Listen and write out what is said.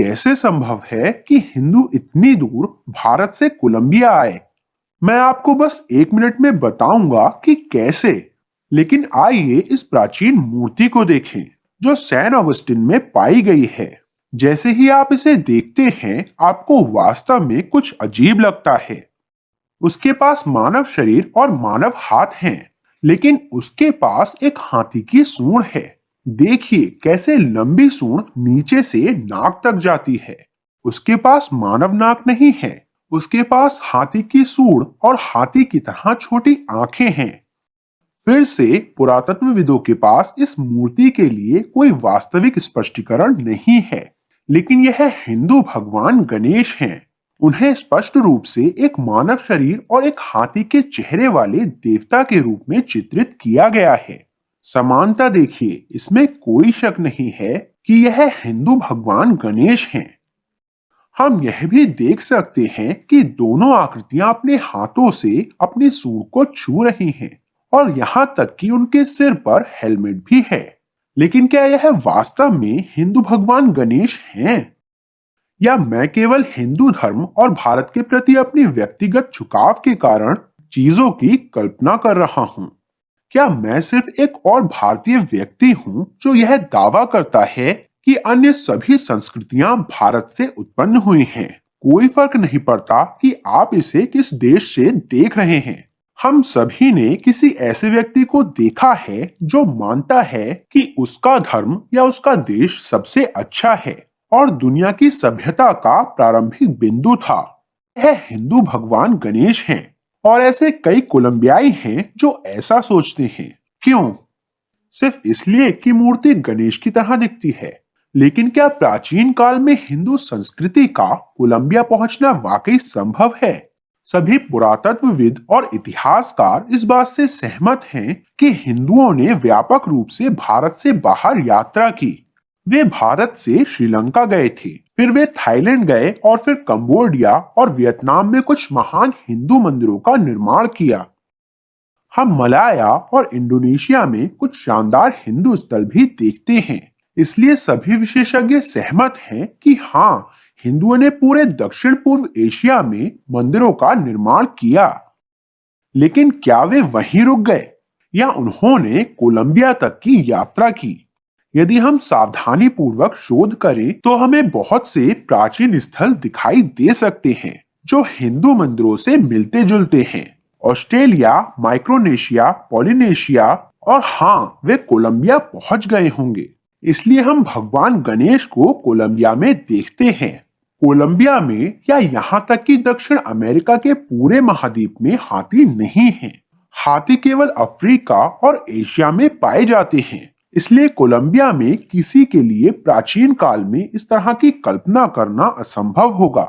कैसे संभव है कि हिंदू इतनी दूर भारत से कोलंबिया आए? मैं आपको बस 1 मिनट में बताऊंगा कि कैसे। लेकिन आइए इस प्राचीन मूर्ति को देखें जो सैन ऑगस्टिन में पाई गई है। जैसे ही आप इसे देखते हैं आपको वास्तव में कुछ अजीब लगता है। उसके पास मानव शरीर और मानव हाथ हैं, लेकिन उसके पास एक हाथी की सूंड है। देखिए कैसे लंबी सूंड नीचे से नाक तक जाती है। उसके पास मानव नाक नहीं है, उसके पास हाथी की सूंड और हाथी की तरह छोटी आंखें हैं। फिर से पुरातत्वविदों के पास इस मूर्ति के लिए कोई वास्तविक स्पष्टीकरण नहीं है, लेकिन यह हिंदू भगवान गणेश हैं। उन्हें स्पष्ट रूप से एक मानव शरीर और एक हाथी के चेहरे वाले देवता के रूप में चित्रित किया गया है। समानता देखिए, इसमें कोई शक नहीं है कि यह हिंदू भगवान गणेश हैं। हम यह भी देख सकते हैं कि दोनों आकृतियां अपने हाथों से अपनी सूंड को छू रही हैं और यहाँ तक कि उनके सिर पर हेलमेट भी है। लेकिन क्या यह वास्तव में हिंदू भगवान गणेश हैं? या मैं केवल हिंदू धर्म और भारत के प्रति अपनी व्यक्तिगत झुकाव के कारण चीजों की कल्पना कर रहा हूँ? क्या मैं सिर्फ एक और भारतीय व्यक्ति हूँ जो यह दावा करता है कि अन्य सभी संस्कृतियां भारत से उत्पन्न हुई हैं? कोई फर्क नहीं पड़ता कि आप इसे किस देश से देख रहे हैं। हम सभी ने किसी ऐसे व्यक्ति को देखा है जो मानता है कि उसका धर्म या उसका देश सबसे अच्छा है और दुनिया की सभ्यता का प्रारंभिक बिंदु था। यह हिंदू भगवान गणेश हैं और ऐसे कई कोलंबियाई हैं जो ऐसा सोचते हैं। क्यों? सिर्फ इसलिए कि मूर्ति गणेश की तरह दिखती है। लेकिन क्या प्राचीन काल में हिंदू संस्कृति का कोलंबिया पहुंचना वाकई संभव है? सभी पुरातत्वविद और इतिहासकार इस बात से सहमत हैं कि हिंदुओं ने व्यापक रूप से भारत से बाहर यात्रा की। वे भारत से श्रीलंका गए थे, फिर वे थाईलैंड गए और फिर कंबोडिया और वियतनाम में कुछ महान हिंदू मंदिरों का निर्माण किया। हम मलाया और इंडोनेशिया में कुछ शानदार हिंदू स्थल भी देखते हैं। इसलिए सभी विशेषज्ञ सहमत हैं कि हाँ, हिंदुओं ने पूरे दक्षिण पूर्व एशिया में मंदिरों का निर्माण किया। लेकिन क्या वे वहीं रुक गए या उन्होंने कोलंबिया तक की यात्रा की? यदि हम सावधानी पूर्वक शोध करें तो हमें बहुत से प्राचीन स्थल दिखाई दे सकते हैं जो हिंदू मंदिरों से मिलते जुलते हैं। ऑस्ट्रेलिया, माइक्रोनेशिया, पॉलिनेशिया और हाँ, वे कोलंबिया पहुंच गए होंगे। इसलिए हम भगवान गणेश को कोलंबिया में देखते हैं। कोलंबिया में या यहाँ तक कि दक्षिण अमेरिका के पूरे महाद्वीप में हाथी नहीं हैं। हाथी केवल अफ्रीका और एशिया में पाए जाते हैं। इसलिए कोलंबिया में किसी के लिए प्राचीन काल में इस तरह की कल्पना करना असंभव होगा।